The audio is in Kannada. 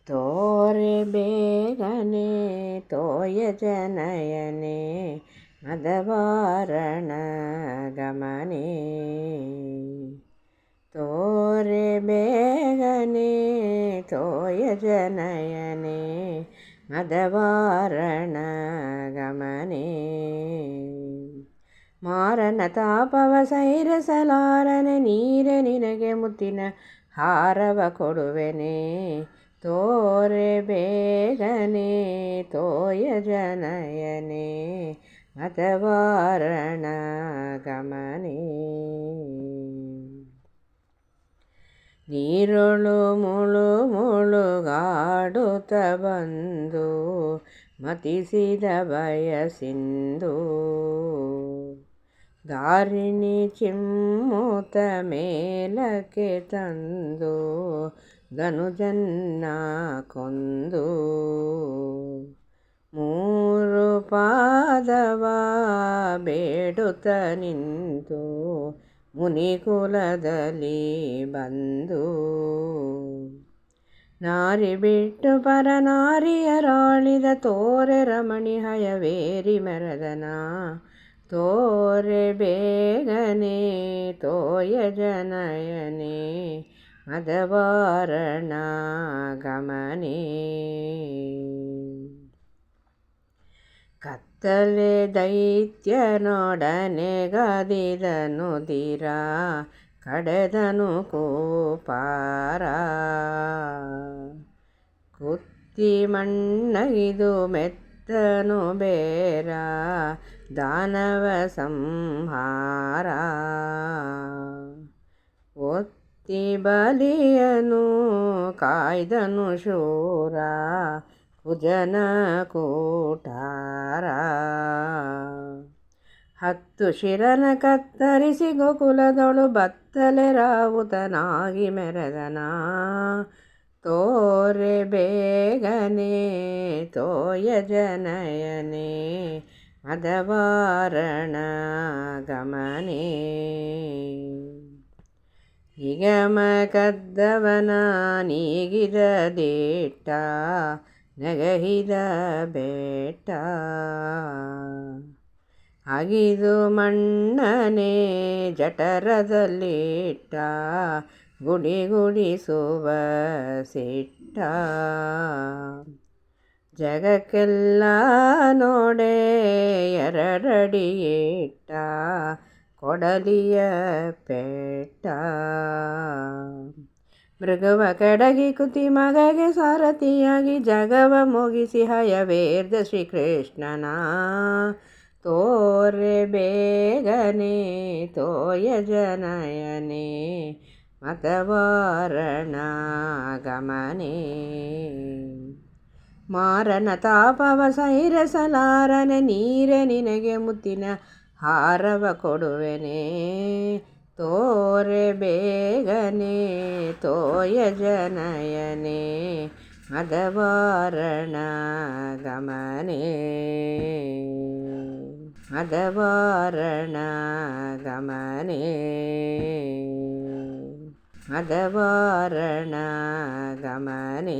ತೋರೆ ಬೇಗನೆ ತೋಯ ಜನಯನೆ ಮದವಾರಣ ಗಮನೆ. ತೋರೆ ಬೇಗನೆ ತೋಯ ಜನಯನೆ ಮದವಾರಣ ಗಮನೆ. ಮಾರನ ತಾಪವ ಸೈರಿಸಲಾರನೆ ನೀರೆ ನಿನಗೆ ಮುತ್ತಿನ ಹಾರವ ಕೊಡುವೆನೆ. ತೋರೆ ಬೇಗನೆ ತೋಯ ಜನಯನೆ ಮದವಾರಣ ಗಮನೆ. ನೀರೊಳು ಮುಳು ಮುಳುಗಾಡುತ್ತ ಬಂದು ಮತಿಸಿದ ಬಯಸಿಂದು. ದಾರಿಣಿ ಚಿಮ್ಮುತ ಮೇಲಕ್ಕೆ ತಂದು ಧನುಜನ್ನ ಕೊಂದು. ಮೂರು ಪಾದವ ಬೇಡುತ್ತ ನಿಂತು ಮುನಿಕುಲದಲ್ಲಿ ಬಂದು. ನಾರಿ ಬಿಟ್ಟು ಪರನಾರಿಯರಾಳಿದ ತೋರೆ ರಮಣಿ ಹಯವೇರಿ ಮೆರೆದನ. ತೋರೆ ಬೇಗನೆ ತೋಯ ಜನಯನೆ ಮದವಾರಣ ಗಮನೆ. ಕತ್ತಲೆ ದೈತ್ಯನೊಡನೆ ಗದಿದನು ಧೀರ ಕಡೆದನು ಕೂಪಾರ. ಕುತ್ತಿ ಮಣ್ಣಗಿದು ಮೆತ್ತನು ಬೇರ ದಾನವ ಸಂಹಾರ. ಒತ್ತಿ ಬಲಿಯನು ಕಾಯ್ದನು ಶೂರ ಕುಜನ ಕೂಟಾರ. 10 ಶಿರನ ಕತ್ತರಿಸಿ ಗೋಕುಲದೊಳು ಬತ್ತಲೆ ರಾವುತನಾಗಿ ಮೆರೆದನ. ತೋರೆ ಬೇಗನೆ ತೋಯ ಜನಯನೆ ಮದವಾರಣ ಗಮನೆ. ನಿಗಮ ಕದ್ದವನ ನೀಗಿದ ದಿಟ್ಟ ನೆಗಹಿದ ಬೆಟ್ಟ. ಅಗಿದು ಮಣ್ಣನೆ ಜಠರದಲ್ಲಿಟ್ಟ ಗುಡಿಗುಡಿಸುವ ಸಿಟ್ಟ. ಜಗಕ್ಕೆಲ್ಲ ನೋಡೆ ಎರಡಡಿಯಿಟ್ಟ ಕೊಡಲಿಯ ಪೆಟ್ಟ. ಮೃಗವ ಕಡಗಿ ಕುತಿ ಮಗಗೆ ಸಾರಥಿಯಾಗಿ ಜಗವ ಮುಗಿಸಿ ಹಯವೇರ್ದ ಶ್ರೀಕೃಷ್ಣನ. ತೋರೆ ಬೇಗನೆ ತೋಯ ಜನಯನೆ ಮದವಾರಣ ಗಮನೆ. ಮಾರನ ತಾಪವ ಸೈರಿಸಲಾರನೆ ನೀರೆ ನಿನಗೆ ಮುತ್ತಿನ ಹಾರವ ಕೊಡುವೆನೆ. ತೋರೆ ಬೇಗನೆ ತೋಯ ಜನಯನೆ ಮದವಾರಣ ಗಮನೆ. ಮದವಾರಣ ಗಮನೆ. ಮದವಾರಣ ಗಮನೆ.